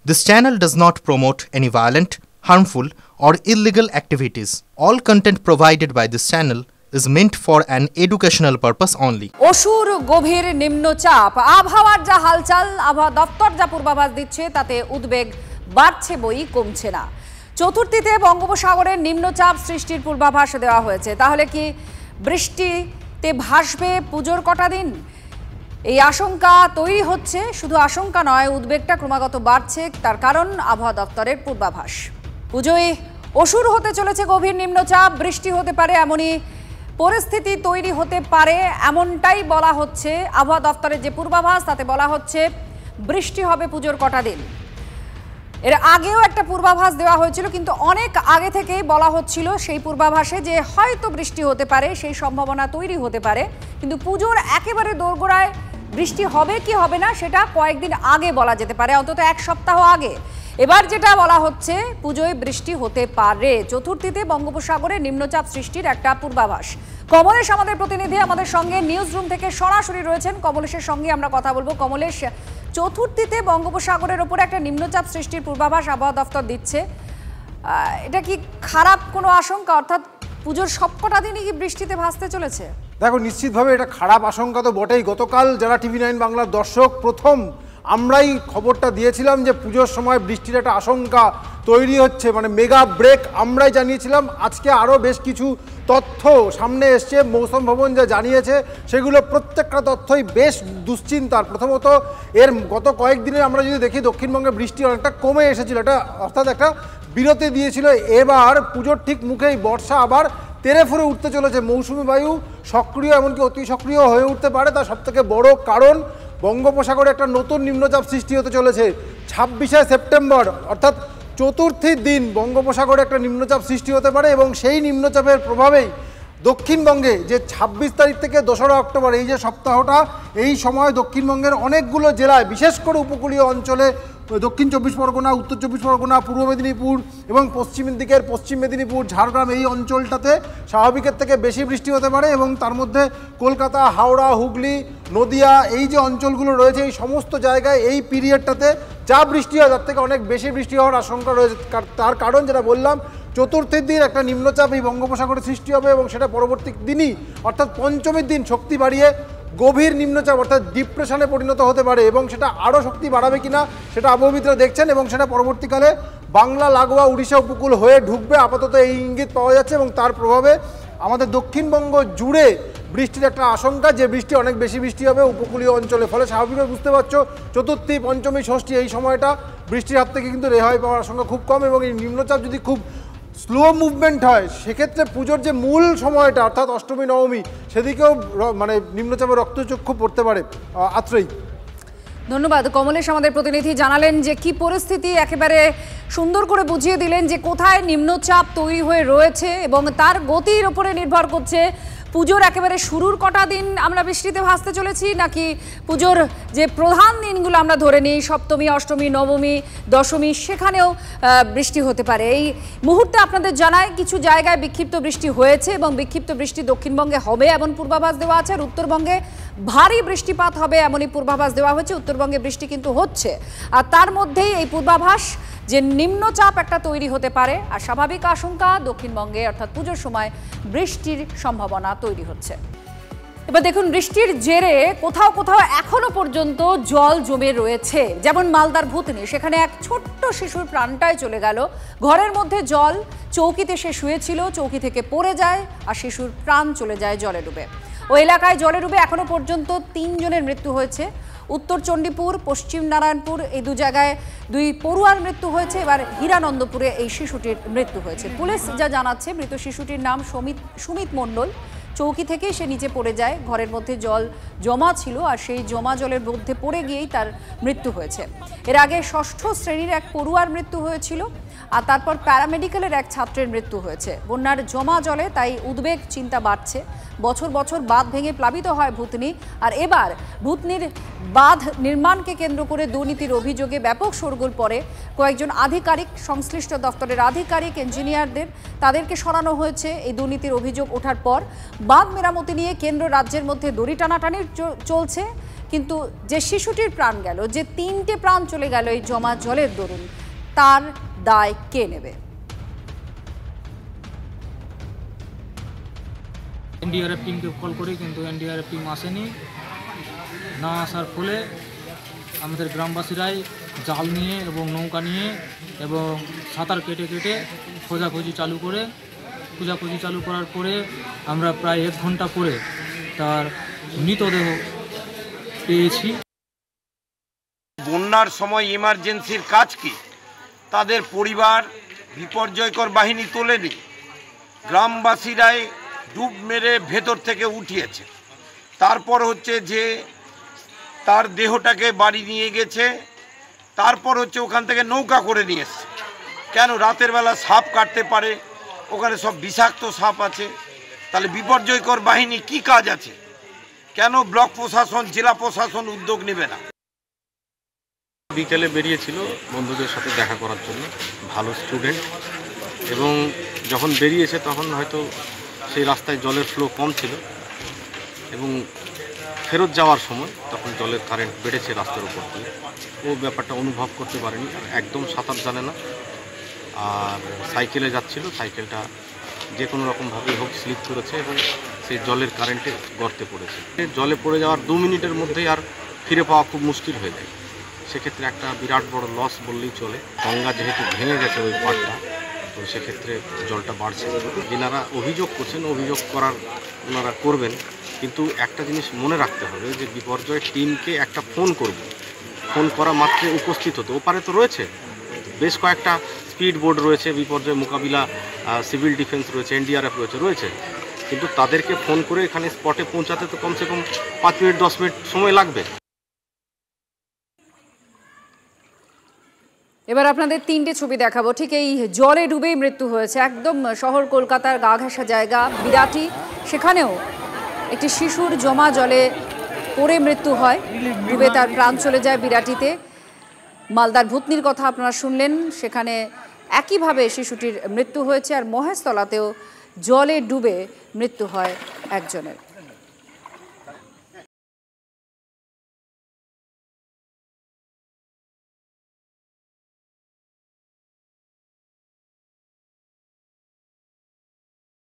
This channel does not promote any violent, harmful, or illegal activities. All content provided by this channel is meant for an educational purpose only. অসুর গভীর নিম্নচাপ আবহাওয়ার যা হালচাল আবহাওয়া দপ্তর যা পূর্বাভাস দিচ্ছে তাতে উদ্বেগ বাড়ছে বই কমছে না। চতুর্থীতে বঙ্গোপসাগরের নিম্নচাপ সৃষ্টির পূর্বাভাস দেওয়া হয়েছে। তাহলে কি বৃষ্টিতে ভাসবে পুজোর কটা দিন? এই আশঙ্কা তৈরি হচ্ছে, শুধু আশঙ্কা নয়, উদ্বেগটা ক্রমাগত বাড়ছে। তার কারণ আবহাওয়া দপ্তরের পূর্বাভাস। পুজোয় অসুর হতে চলেছে গভীর নিম্নচাপ, বৃষ্টি হতে পারে এমনই পরিস্থিতি তৈরি হতে পারে, এমনটাই বলা হচ্ছে। আবহাওয়া দপ্তরের যে পূর্বাভাস তাতে বলা হচ্ছে বৃষ্টি হবে পুজোর কটা দিন। এর আগেও একটা পূর্বাভাস দেওয়া হয়েছিল, কিন্তু অনেক আগে থেকেই বলা হচ্ছিল সেই পূর্বাভাসে যে হয়তো বৃষ্টি হতে পারে, সেই সম্ভাবনা তৈরি হতে পারে। কিন্তু পুজোর একেবারে দোরগোড়ায় বৃষ্টি হবে কি হবে না সেটা কয়েকদিন আগে বলা যেতে পারে, অন্তত এক সপ্তাহ আগে। এবার যেটা বলা হচ্ছে পুজোয় বৃষ্টি হতে পারে। চতুর্থীতে বঙ্গোপসাগরে নিম্নচাপ সৃষ্টির একটা পূর্বাভাস। কমলেশ আমাদের প্রতিনিধি আমাদের সঙ্গে নিউজ রুম থেকে সরাসরি রয়েছেন। কমলেশের সঙ্গে আমরা কথা বলবো। কমলেশ, চতুর্থীতে বঙ্গোপসাগরের উপরে একটা নিম্নচাপ সৃষ্টির পূর্বাভাস আবহাওয়া দপ্তর দিচ্ছে, এটা কি খারাপ কোনো আশঙ্কা? অর্থাৎ পুজোর সবকটা দিনই কি বৃষ্টিতে ভাসতে চলেছে? দেখো, নিশ্চিতভাবে এটা খারাপ আশঙ্কা তো বটেই। গতকাল যারা TV9 বাংলার দর্শক, প্রথম আমরাই খবরটা দিয়েছিলাম যে পুজোর সময় বৃষ্টির একটা আশঙ্কা তৈরি হচ্ছে, মানে মেগা ব্রেক আমরাই জানিয়েছিলাম। আজকে আরও বেশ কিছু তথ্য সামনে এসছে, মৌসুম ভবন যা জানিয়েছে সেগুলো প্রত্যেকটা তথ্যই বেশ দুশ্চিন্তার। প্রথমত এর গত কয়েকদিনের আমরা যদি দেখি, দক্ষিণবঙ্গে বৃষ্টি অনেকটা কমে এসেছিল, এটা অর্থাৎ একটা বিরতি দিয়েছিল। এবার পুজোর ঠিক মুখেই বর্ষা আবার তেরে ফুরে উঠতে চলেছে। মৌসুমি বায়ু সক্রিয়, এমনকি অতি সক্রিয় হয়ে উঠতে পারে। তার সবথেকে বড় কারণ বঙ্গোপসাগরে একটা নতুন নিম্নচাপ সৃষ্টি হতে চলেছে 26শে সেপ্টেম্বর, অর্থাৎ চতুর্থীর দিন বঙ্গোপসাগরে একটা নিম্নচাপ সৃষ্টি হতে পারে। এবং সেই নিম্নচাপের প্রভাবেই দক্ষিণবঙ্গে যে 26 তারিখ থেকে 2রা অক্টোবর এই যে সপ্তাহটা, এই সময় দক্ষিণবঙ্গের অনেকগুলো জেলায়, বিশেষ করে উপকূলীয় অঞ্চলে, দক্ষিণ 24 পরগনা, উত্তর 24 পরগনা, পূর্ব মেদিনীপুর এবং পশ্চিমের দিকের পশ্চিম মেদিনীপুর, ঝাড়গ্রাম, এই অঞ্চলটাতে স্বাভাবিকের থেকে বেশি বৃষ্টি হতে পারে। এবং তার মধ্যে কলকাতা, হাওড়া, হুগলি, নদিয়া, এই যে অঞ্চলগুলো রয়েছে, এই সমস্ত জায়গায় এই পিরিয়ডটাতে যা বৃষ্টি হয় তার থেকে অনেক বেশি বৃষ্টি হওয়ার আশঙ্কা রয়েছে। তার কারণ যেটা বললাম, চতুর্থীর দিন একটা নিম্নচাপ এই বঙ্গোপসাগরে সৃষ্টি হবে এবং সেটা পরবর্তী দিনই অর্থাৎ পঞ্চমীর দিন শক্তি বাড়িয়ে গভীর নিম্নচাপ অর্থাৎ ডিপ্রেশনে পরিণত হতে পারে। এবং সেটা আরও শক্তি বাড়াবে কিনা সেটা আবহবিদরা দেখছেন, এবং সেটা পরবর্তীকালে বাংলা লাগোয়া উড়িষ্যা উপকূল হয়ে ঢুকবে, আপাতত এই ইঙ্গিত পাওয়া যাচ্ছে। এবং তার প্রভাবে আমাদের দক্ষিণবঙ্গ জুড়ে বৃষ্টির একটা আশঙ্কা, যে বৃষ্টি অনেক বেশি বৃষ্টি হবে উপকূলীয় অঞ্চলে। ফলে স্বাভাবিকভাবে বুঝতে পারছো, চতুর্থী, পঞ্চমী, ষষ্ঠী এই সময়টা বৃষ্টির হাত থেকে কিন্তু রেহাই পাওয়ার আশঙ্কা খুব কম। এবং এই নিম্নচাপ যদি খুব স্লো মুভমেন্ট হয়, সেক্ষেত্রে পুজোর যে মূল সময়টা অর্থাৎ অষ্টমী, নবমী, সেদিকেও মানে নিম্নচাপের রক্তচক্ষু পড়তে পারে আত্রেই। ধন্যবাদ কমলেশ আমাদের প্রতিনিধি, জানালেন যে কি পরিস্থিতি, একেবারে সুন্দর করে বুঝিয়ে দিলেন যে কোথায় নিম্নচাপ তৈরি হয়ে রয়েছে এবং তার গতির উপরে নির্ভর করছে পুজোর একেবারে শুরুর কটা দিন আমরা বৃষ্টিতে ভাসতে চলেছি, নাকি পুজোর যে প্রধান দিনগুলো আমরা ধরে নিই, সপ্তমী, অষ্টমী, নবমী, দশমী, সেখানেও বৃষ্টি হতে পারে। এই মুহূর্তে আপনাদের জানায় কিছু জায়গায় বিক্ষিপ্ত বৃষ্টি হয়েছে এবং বিক্ষিপ্ত বৃষ্টি দক্ষিণবঙ্গে হবে এমন পূর্বাভাস দেওয়া আছে। আর উত্তরবঙ্গে ভারী বৃষ্টিপাত হবে এমনই পূর্বাভাস দেওয়া হয়েছে। উত্তরবঙ্গে বৃষ্টি কিন্তু হচ্ছে, আর তার মধ্যেই এই পূর্বাভাস যে নিম্নচাপ একটা তৈরি হতে পারে। আর স্বাভাবিক আশঙ্কা, দক্ষিণবঙ্গে অর্থাৎ পুজোর সময় বৃষ্টির সম্ভাবনা তৈরি হচ্ছে। এবার দেখুন, বৃষ্টির জেরে কোথাও কোথাও এখনো পর্যন্ত জল জমে রয়েছে। যেমন মালদার ভূতনি, সেখানে এক ছোট্ট শিশুর প্রাণটাই চলে গেল। ঘরের মধ্যে জল, চৌকিতে সে শুয়েছিল, চৌকি থেকে পড়ে যায় আর শিশুর প্রাণ চলে যায় জলে ডুবে। ওই এলাকায় জলে ডুবে এখনো পর্যন্ত 3 জনের মৃত্যু হয়েছে। উত্তর চণ্ডীপুর, পশ্চিম নারায়ণপুর, এই দু জায়গায় 2 পড়ুয়ার মৃত্যু হয়েছে। এবার হীরানন্দপুরে এই শিশুটির মৃত্যু হয়েছে। পুলিশ যা জানাচ্ছে, মৃত শিশুটির নাম সুমিত মণ্ডল। চৌকি থেকে সে নিচে পড়ে যায়, ঘরের মধ্যে জল জমা ছিল আর সেই জমা জলের মধ্যে পড়ে গিয়েই তার মৃত্যু হয়েছে। এর আগে 6ষ্ঠ শ্রেণীর এক পড়ুয়ার মৃত্যু হয়েছিল, আর তারপর প্যারামেডিক্যালের এক ছাত্রের মৃত্যু হয়েছে। বন্যার জমা জলে তাই উদ্বেগ, চিন্তা বাড়ছে। বছর বছর বাঁধ ভেঙে প্লাবিত হয় ভূতনি, আর এবার ভূতনির বাঁধ নির্মাণকে কেন্দ্র করে দুর্নীতির অভিযোগে ব্যাপক শোরগোল পড়ে। কয়েকজন আধিকারিক, সংশ্লিষ্ট দপ্তরের আধিকারিক, ইঞ্জিনিয়ারদের তাদেরকে সরানো হয়েছে এই দুর্নীতির অভিযোগ ওঠার পর। বাঁধ মেরামতি নিয়ে কেন্দ্র রাজ্যের মধ্যে দড়ি টানাটানি চলছে। কিন্তু যে শিশুটির প্রাণ গেল, যে 3টে প্রাণ চলে গেল এই জমা জলের দরুন, তার দায় কে নেবে? এনডিআরএফ টিমকে কল করি, কিন্তু এনডিআরএফ টিম আসেনি। না আসার ফলে আমাদের গ্রামবাসীরাই জাল নিয়ে এবং নৌকা নিয়ে এবং সাঁতার কেটে কেটে খোঁজাখুঁজি চালু করার পরে আমরা প্রায় 1 ঘন্টা পরে তার মৃতদেহ পেয়েছি। বন্যার সময় ইমার্জেন্সির কাজ কি? তাদের পরিবার বিপর্যয়কর বাহিনী তোলেনি, গ্রামবাসীরাই ডুব মেরে ভেতর থেকে উঠিয়েছে। তারপর হচ্ছে যে তার দেহটাকে বাড়ি নিয়ে গেছে, তারপর হচ্ছে ওখান থেকে নৌকা করে নিয়ে এসছে। কেন? রাতের বেলা সাপ কাটতে পারে, ওখানে সব বিষাক্ত সাপ আছে। তাহলে বিপর্যয়কর বাহিনী কি কাজ আছে? কেন ব্লক প্রশাসন, জেলা প্রশাসন উদ্যোগ নেবে না? বিকেলে বেরিয়েছিল বন্ধুদের সাথে দেখা করার জন্য, ভালো স্টুডেন্ট, এবং যখন বেরিয়েছে তখন হয়তো সেই রাস্তায় জলের ফ্লো কম ছিল এবং ফেরত যাওয়ার সময় তখন জলের কারেন্ট বেড়েছে রাস্তার উপর দিয়ে। ও ব্যাপারটা অনুভব করতে পারেনি, আর একদম সাঁতার জানে না, আর সাইকেলে যাচ্ছিল, সাইকেলটা যে কোনো রকমভাবেই হোক স্লিপ করেছে এবং সেই জলের কারেন্টে গর্তে পড়েছে। জলে পড়ে যাওয়ার 2 মিনিটের মধ্যেই আর ফিরে পাওয়া খুব মুশকিল হয়ে যায়। সেক্ষেত্রে একটা বিরাট বড় লস বললেই চলে। গঙ্গা যেহেতু ভেঙে গেছে ওই পাড়টা, তো সেক্ষেত্রে জলটা বাড়ছে। যেনারা অভিযোগ করছেন, অভিযোগ করার ওনারা করবেন, কিন্তু একটা জিনিস মনে রাখতে হবে যে বিপর্যয় টিমকে একটা ফোন করব, ফোন করা মাত্রে উপস্থিত হতো। ওপারে তো রয়েছে বেশ কয়েকটা স্পিড বোট রয়েছে, বিপর্যয় মোকাবিলা সিভিল ডিফেন্স রয়েছে, এনডিআরএফ রয়েছে, কিন্তু তাদেরকে ফোন করে এখানে স্পটে পৌঁছাতে তো কমসে কম 5 মিনিট 10 মিনিট সময় লাগবে। এবার আপনাদের 3টে ছবি দেখাবো। ঠিক এই জলে ডুবেই মৃত্যু হয়েছে, একদম শহর কলকাতার গা ঘেঁষা জায়গা বিরাটি, সেখানেও একটি শিশুর জমা জলে পড়ে মৃত্যু হয়, ডুবে তার প্রাণ চলে যায় বিরাটিতে। মালদার ভূতনির কথা আপনারা শুনলেন, সেখানে একইভাবে শিশুটির মৃত্যু হয়েছে। আর মহেশতলাতেও জলে ডুবে মৃত্যু হয় একজনের।